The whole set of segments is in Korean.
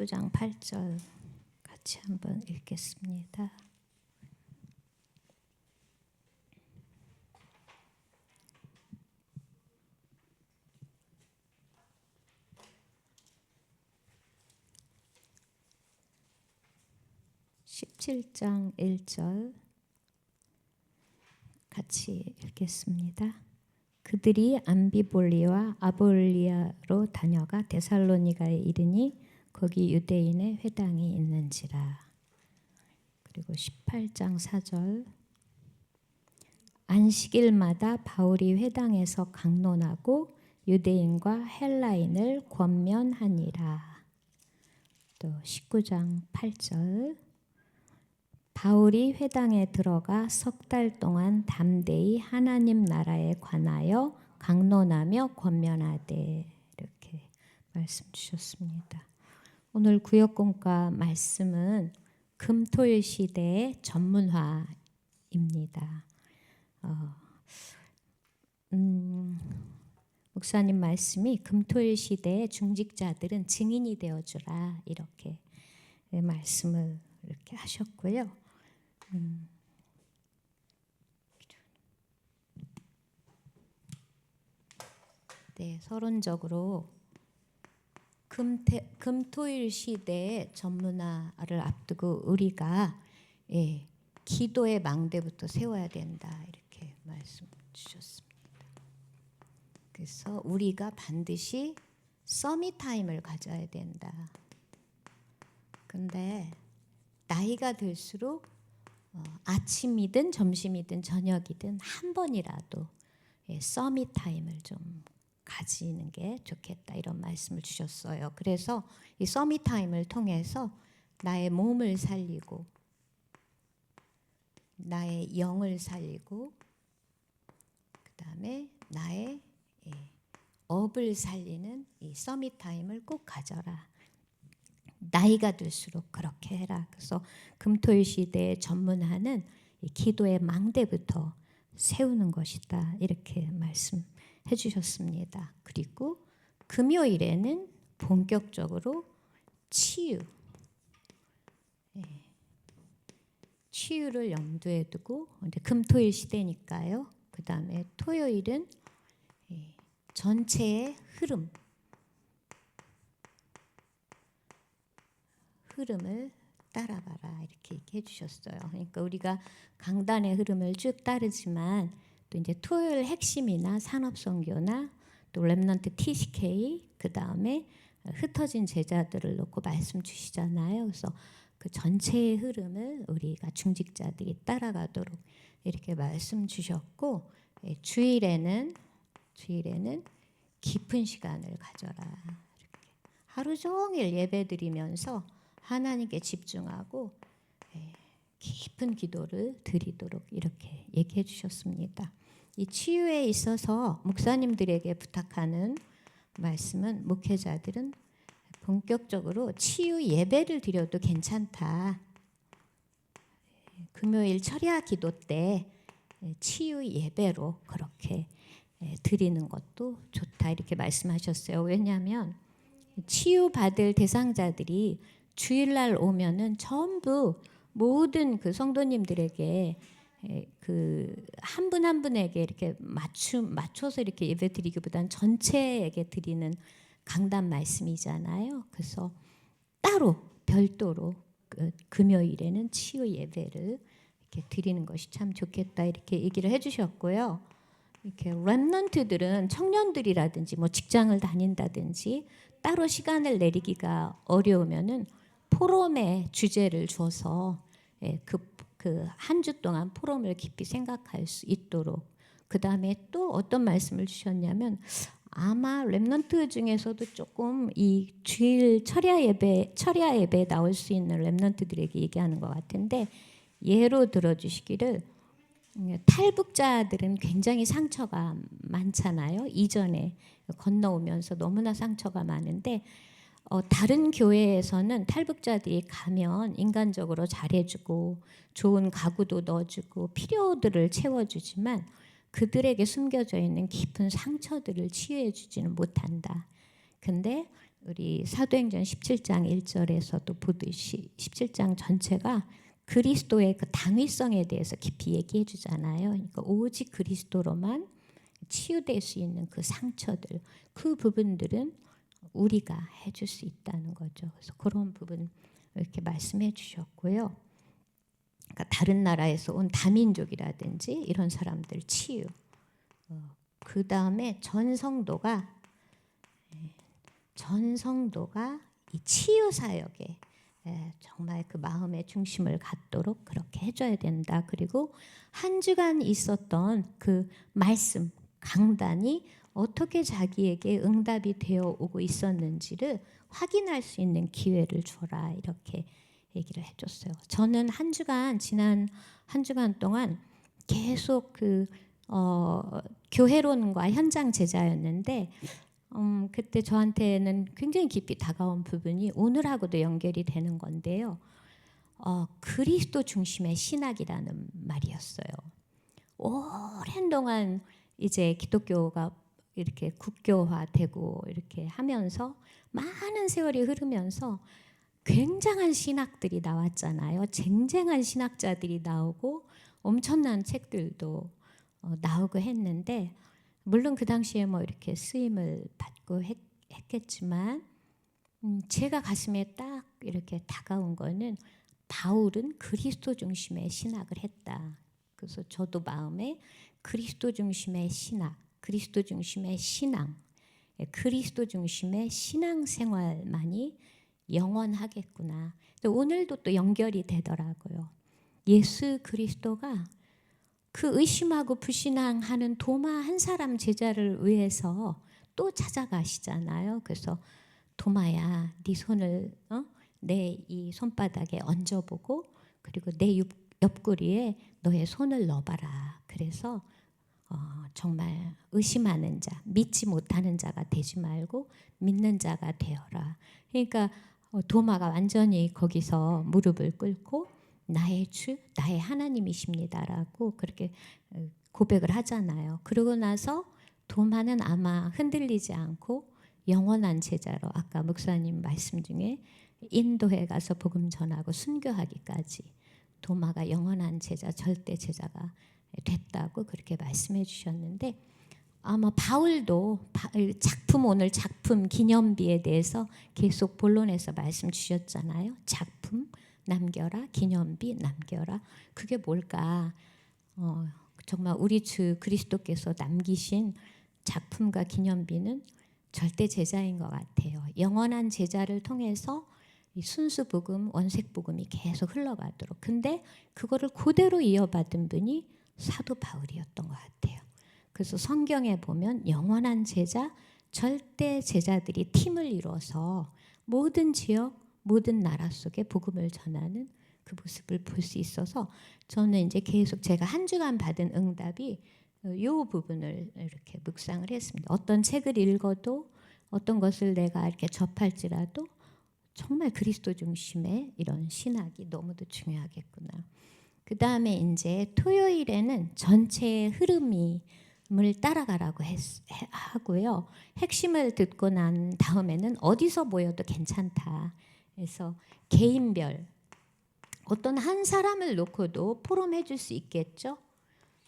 9장 8절 같이 한번 읽겠습니다. (17장 1절) 같이 읽겠습니다. 그들이 암비볼리와 아볼리아로 다녀가 데살로니가에 이르니 거기 유대인의 회당이 있는지라. 그리고 18장 4절 안식일마다 바울이 회당에서 강론하고 유대인과 헬라인을 권면하니라. 또 19장 8절 바울이 회당에 들어가 석 달 동안 담대히 하나님 나라에 관하여 강론하며 권면하되, 이렇게 말씀 주셨습니다. 오늘 구역공과 말씀은 금토일 시대의 전문화입니다. 목사님 말씀이 금토일 시대의 중직자들은 증인이 되어주라, 이렇게 말씀을 이렇게 하셨고요. 네, 서론적으로 금토일 시대의 전문화를 앞두고 우리가 기도의 망대부터 세워야 된다, 이렇게 말씀 주셨습니다. 그래서 우리가 반드시 서밋 타임을 가져야 된다. 근데 나이가 들수록 아침이든 점심이든 저녁이든 한 번이라도 서밋 타임을 좀 가지는 게 좋겠다, 이런 말씀을 주셨어요. 그래서 이 서밋 타임을 통해서 나의 몸을 살리고 나의 영을 살리고 그다음에 나의 업을 살리는 이 서밋 타임을 꼭 가져라. 나이가 들수록 그렇게 해라. 그래서 금토일 시대에 전문하는 이 기도의 망대부터 세우는 것이다, 이렇게 말씀해 주셨습니다. 그리고 금요일에는 본격적으로 치유를 염두에 두고, 금토일 시대니까요. 그 다음에 토요일은 전체의 흐름을 따라가라, 이렇게 얘기해 주셨어요. 그러니까 우리가 강단의 흐름을 쭉 따르지만 또 이제 토요일 핵심이나 산업선교나 또 렘넌트 TCK, 그 다음에 흩어진 제자들을 놓고 말씀 주시잖아요. 그래서 그 전체의 흐름을 우리가 중직자들이 따라가도록 이렇게 말씀 주셨고, 주일에는 깊은 시간을 가져라. 이렇게 하루 종일 예배드리면서 하나님께 집중하고 깊은 기도를 드리도록 이렇게 얘기해 주셨습니다. 이 치유에 있어서 목사님들에게 부탁하는 말씀은, 목회자들은 본격적으로 치유 예배를 드려도 괜찮다. 금요일 철야 기도 때 치유 예배로 그렇게 드리는 것도 좋다, 이렇게 말씀하셨어요. 왜냐하면 치유받을 대상자들이 주일날 오면은 전부 모든 그 성도님들에게 그 한 분 한 분에게 이렇게 맞춰서 이렇게 예배드리기보다는 전체에게 드리는 강단 말씀이잖아요. 그래서 따로 별도로 금요일에는 치유 예배를 이렇게 드리는 것이 참 좋겠다, 이렇게 얘기를 해주셨고요. 이렇게 렘넌트들은 청년들이라든지 뭐 직장을 다닌다든지 따로 시간을 내리기가 어려우면은 포럼의 주제를 줘서 그 한 주 동안 포럼을 깊이 생각할 수 있도록, 그 다음에 또 어떤 말씀을 주셨냐면, 아마 렘넌트 중에서도 조금 이 주일 철야 예배에 나올 수 있는 렘넌트들에게 얘기하는 것 같은데, 예로 들어주시기를, 탈북자들은 굉장히 상처가 많잖아요. 이전에 건너오면서 너무나 상처가 많은데, 다른 교회에서는 탈북자들이 가면 인간적으로 잘해주고 좋은 가구도 넣어주고 필요들을 채워주지만 그들에게 숨겨져 있는 깊은 상처들을 치유해주지는 못한다. 근데 우리 사도행전 17장 1절에서도 보듯이 17장 전체가 그리스도의 그 당위성에 대해서 깊이 얘기해 주잖아요. 그러니까 오직 그리스도로만 치유될 수 있는 그 상처들, 그 부분들은 우리가 해줄 수 있다는 거죠. 그래서 그런 부분 이렇게 말씀해 주셨고요. 그러니까 다른 나라에서 온 다민족이라든지 이런 사람들 치유. 그 다음에 전 성도가 이 치유 사역에 정말 그 마음의 중심을 갖도록 그렇게 해줘야 된다. 그리고 한 주간 있었던 그 말씀 강단이 어떻게 자기에게 응답이 되어 오고 있었는지를 확인할 수 있는 기회를 줘라, 이렇게 얘기를 해줬어요. 저는 지난 한 주간 동안 계속 교회론과 현장 제자였는데 그때 저한테는 굉장히 깊이 다가온 부분이 오늘하고도 연결이 되는 건데요. 그리스도 중심의 신학이라는 말이었어요. 오랜 동안 이제 기독교가 이렇게 국교화되고 이렇게 하면서 많은 세월이 흐르면서 굉장한 신학들이 나왔잖아요. 쟁쟁한 신학자들이 나오고 엄청난 책들도 나오고 했는데, 물론 그 당시에 뭐 이렇게 쓰임을 받고 했겠지만 제가 가슴에 딱 이렇게 다가온 거는 바울은 그리스도 중심의 신학을 했다. 그래서 저도 마음에 그리스도 중심의 신학, 그리스도 중심의 신앙, 그리스도 중심의 신앙생활만이 영원하겠구나. 오늘도 또 연결이 되더라고요. 예수 그리스도가 그 의심하고 불신앙하는 도마 한 사람 제자를 위해서 또 찾아가시잖아요. 그래서 도마야, 네 손을 내 이 손바닥에 얹어보고 그리고 내 옆구리에 너의 손을 넣어봐라. 그래서 정말 의심하는 자, 믿지 못하는 자가 되지 말고 믿는 자가 되어라. 그러니까 도마가 완전히 거기서 무릎을 꿇고 나의 주, 나의 하나님이십니다라고 그렇게 고백을 하잖아요. 그러고 나서 도마는 아마 흔들리지 않고 영원한 제자로, 아까 목사님 말씀 중에 인도에 가서 복음 전하고 순교하기까지 도마가 영원한 제자, 절대 제자가 됐다고 그렇게 말씀해 주셨는데, 아마 바울도 오늘 작품 기념비에 대해서 계속 본론에서 말씀 주셨잖아요. 작품 남겨라, 기념비 남겨라. 그게 뭘까? 정말 우리 주 그리스도께서 남기신 작품과 기념비는 절대 제자인 것 같아요. 영원한 제자를 통해서 이 순수 복음, 원색 복음이 계속 흘러가도록. 근데 그거를 그대로 이어받은 분이 사도 바울이었던 것 같아요. 그래서 성경에 보면 영원한 제자, 절대 제자들이 팀을 이루어서 모든 지역, 모든 나라 속에 복음을 전하는 그 모습을 볼 수 있어서 저는 이제 계속 제가 한 주간 받은 응답이 이 부분을 이렇게 묵상을 했습니다. 어떤 책을 읽어도 어떤 것을 내가 이렇게 접할지라도 정말 그리스도 중심의 이런 신학이 너무도 중요하겠구나. 그 다음에 이제 토요일에는 전체의 흐름을 따라가라고 하고요. 핵심을 듣고 난 다음에는 어디서 모여도 괜찮다. 그래서 개인별 어떤 한 사람을 놓고도 포럼해 줄 수 있겠죠.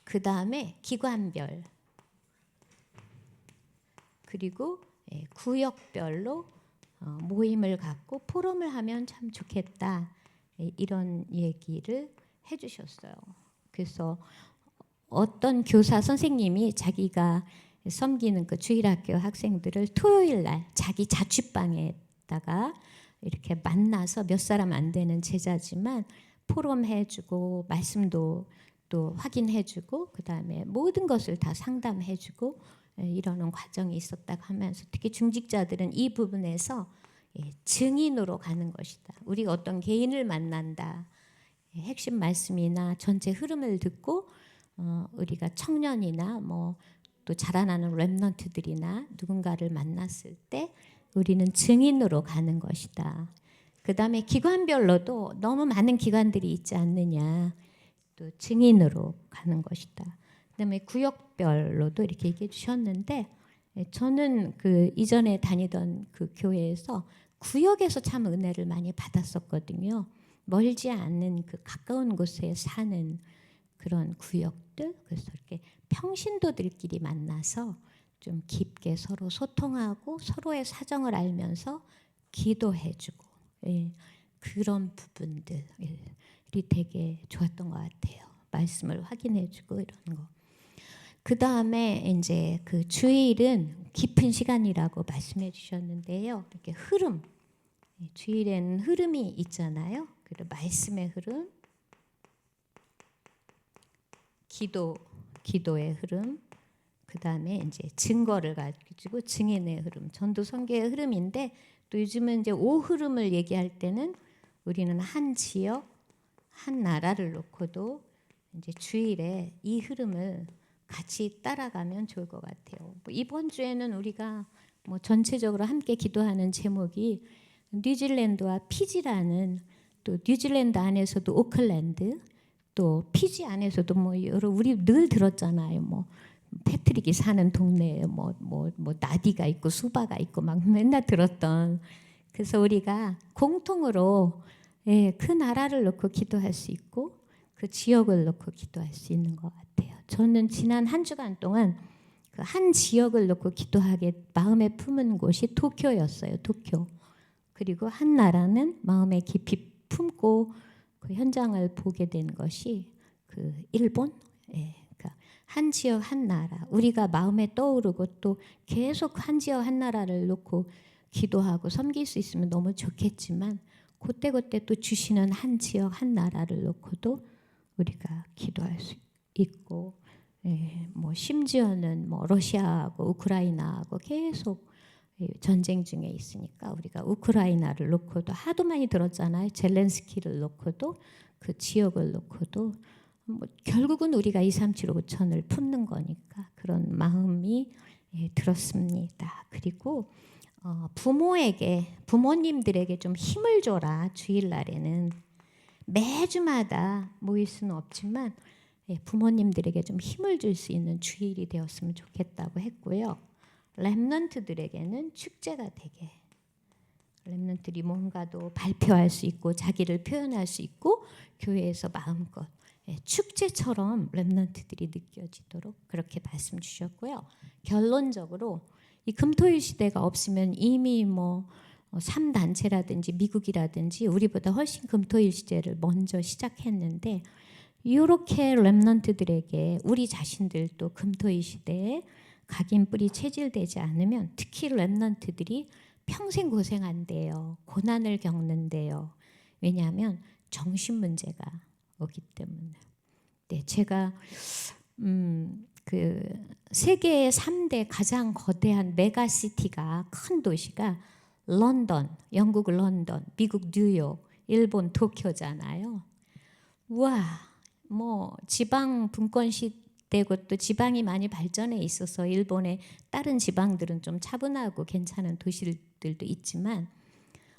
그 다음에 기관별, 그리고 구역별로 모임을 갖고 포럼을 하면 참 좋겠다. 이런 얘기를 해주셨어요. 그래서 어떤 교사 선생님이 자기가 섬기는 그 주일학교 학생들을 토요일 날 자기 자취방에다가 이렇게 만나서 몇 사람 안 되는 제자지만 포럼해주고 말씀도 또 확인해주고 그 다음에 모든 것을 다 상담해주고 이러는 과정이 있었다고 하면서, 특히 중직자들은 이 부분에서 증인으로 가는 것이다. 우리가 어떤 개인을 만난다. 핵심 말씀이나 전체 흐름을 듣고 우리가 청년이나 뭐 또 자라나는 렘넌트들이나 누군가를 만났을 때 우리는 증인으로 가는 것이다. 그 다음에 기관별로도 너무 많은 기관들이 있지 않느냐. 또 증인으로 가는 것이다. 그 다음에 구역별로도 이렇게 얘기해 주셨는데, 저는 그 이전에 다니던 그 교회에서 구역에서 참 은혜를 많이 받았었거든요. 멀지 않는 그 가까운 곳에 사는 그런 구역들, 그래서 이렇게 평신도들끼리 만나서 좀 깊게 서로 소통하고 서로의 사정을 알면서 기도해주고, 예, 그런 부분들이 되게 좋았던 것 같아요. 말씀을 확인해주고 이런 거. 그 다음에 이제 그 주일은 깊은 시간이라고 말씀해 주셨는데요. 이렇게 흐름, 주일에는 흐름이 있잖아요. 그리고 말씀의 흐름, 기도의 흐름, 그 다음에 이제 증거를 가지고 증인의 흐름, 전도 선교의 흐름인데 또 요즘은 이제 오 흐름을 얘기할 때는 우리는 한 지역, 한 나라를 놓고도 이제 주일에 이 흐름을 같이 따라가면 좋을 것 같아요. 이번 주에는 우리가 뭐 전체적으로 함께 기도하는 제목이 뉴질랜드와 피지라는, 또 뉴질랜드 안에서도 오클랜드, 또 피지 안에서도 뭐 여러 우리 늘 들었잖아요. 뭐 패트릭이 사는 동네에 뭐 나디가 있고 수바가 있고 막 맨날 들었던. 그래서 우리가 공통으로 그 나라를 놓고 기도할 수 있고 그 지역을 놓고 기도할 수 있는 것 같아요. 저는 지난 한 주간 동안 그 한 지역을 놓고 기도하게 마음에 품은 곳이 도쿄였어요. 도쿄. 그리고 한 나라는 마음에 깊이 품고 그 현장을 보게 된 것이 그 일본. 그러니까 한 지역 한 나라. 우리가 마음에 떠오르고 또 계속 한 지역 한 나라를 놓고 기도하고 섬길 수 있으면 너무 좋겠지만 그때그때 또 주시는 한 지역 한 나라를 놓고도 우리가 기도할 수 있고, 뭐 심지어는 뭐 러시아하고 우크라이나하고 계속 전쟁 중에 있으니까 우리가 우크라이나를 놓고도 하도 많이 들었잖아요. 젤렌스키를 놓고도 그 지역을 놓고도 뭐 결국은 우리가 23759천을 품는 거니까 그런 마음이 들었습니다. 그리고 부모님들에게 좀 힘을 줘라. 주일날에는 매주마다 모일 수는 없지만 부모님들에게 좀 힘을 줄 수 있는 주일이 되었으면 좋겠다고 했고요. 렘넌트들에게는 축제가 되게, 렘넌트들이 뭔가도 발표할 수 있고 자기를 표현할 수 있고 교회에서 마음껏 축제처럼 렘넌트들이 느껴지도록 그렇게 말씀 주셨고요. 결론적으로 이 금토일 시대가 없으면 이미 뭐 3단체라든지 미국이라든지 우리보다 훨씬 금토일 시대를 먼저 시작했는데 이렇게 렘넌트들에게 우리 자신들도 금토일 시대에 각인 뿌리 체질되지 않으면 특히 렘넌트들이 평생 고생한대요. 고난을 겪는데요. 왜냐하면 정신 문제가 오기 때문에. 네, 제가 그 세계의 3대 가장 거대한 메가시티가 큰 도시가 런던, 영국 런던, 미국 뉴욕, 일본 도쿄잖아요. 우와, 뭐 지방 분권 시대고 또 지방이 많이 발전해 있어서 일본의 다른 지방들은 좀 차분하고 괜찮은 도시들도 있지만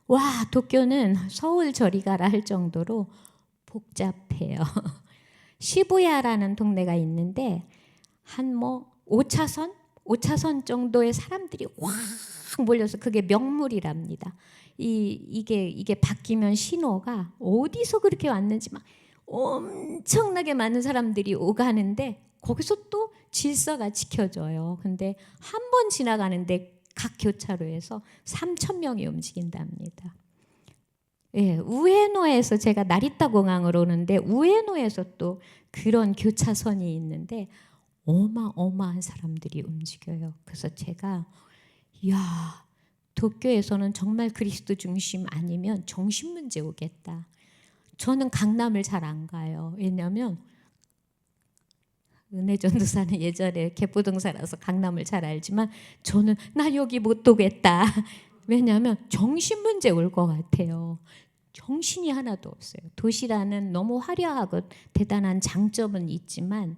와, 도쿄는 서울 저리 가라 할 정도로 복잡해요. 시부야라는 동네가 있는데 한 뭐 5차선 정도의 사람들이 확 몰려서 그게 명물이랍니다. 이게 바뀌면 신호가 어디서 그렇게 왔는지 막 엄청나게 많은 사람들이 오가는데 거기서 또 질서가 지켜져요. 근데 한 번 지나가는데 각 교차로에서 3,000명이 움직인답니다. 예, 우에노에서 제가 나리타 공항으로 오는데 우에노에서 또 그런 교차선이 있는데 어마어마한 사람들이 움직여요. 그래서 제가 이야, 도쿄에서는 정말 그리스도 중심 아니면 정신 문제 오겠다. 저는 강남을 잘 안 가요. 왜냐하면 은혜 전도사는 예전에 개포동사라서 강남을 잘 알지만 저는 나 여기 못 오겠다. 왜냐하면 정신 문제 올 것 같아요. 정신이 하나도 없어요. 도시라는 너무 화려하고 대단한 장점은 있지만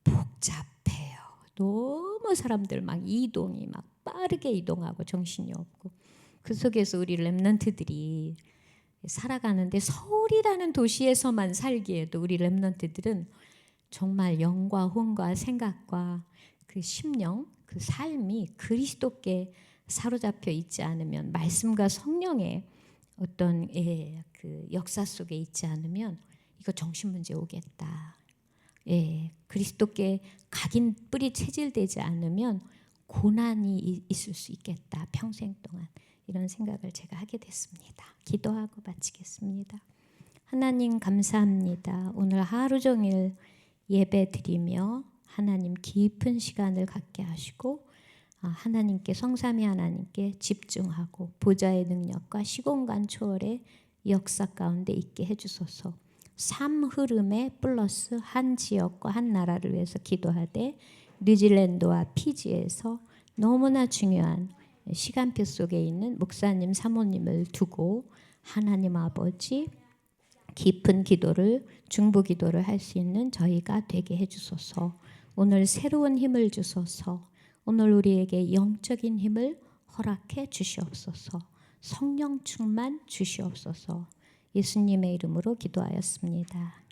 복잡해요. 너무 사람들 막 이동이 막 빠르게 이동하고 정신이 없고 그 속에서 우리 렘넌트들이 살아가는데 서울이라는 도시에서만 살기에도 우리 렘넌트들은 정말 영과 혼과 생각과 그 심령, 그 삶이 그리스도께 사로잡혀 있지 않으면, 말씀과 성령의 어떤 그 역사 속에 있지 않으면 이거 정신 문제 오겠다. 그리스도께 각인 뿌리 체질되지 않으면 고난이 있을 수 있겠다. 평생 동안 이런 생각을 제가 하게 됐습니다. 기도하고 마치겠습니다. 하나님 감사합니다. 오늘 하루 종일 예배 드리며 하나님 깊은 시간을 갖게 하시고 하나님께, 성삼위 하나님께 집중하고 보좌의 능력과 시공간 초월의 역사 가운데 있게 해주소서. 삶 흐름에 플러스 한 지역과 한 나라를 위해서 기도하되, 뉴질랜드와 피지에서 너무나 중요한 시간표 속에 있는 목사님, 사모님을 두고 하나님 아버지 깊은 기도를, 중보 기도를 할 수 있는 저희가 되게 해주소서. 오늘 새로운 힘을 주소서. 오늘 우리에게 영적인 힘을 허락해 주시옵소서. 성령 충만 주시옵소서. 예수님의 이름으로 기도하였습니다.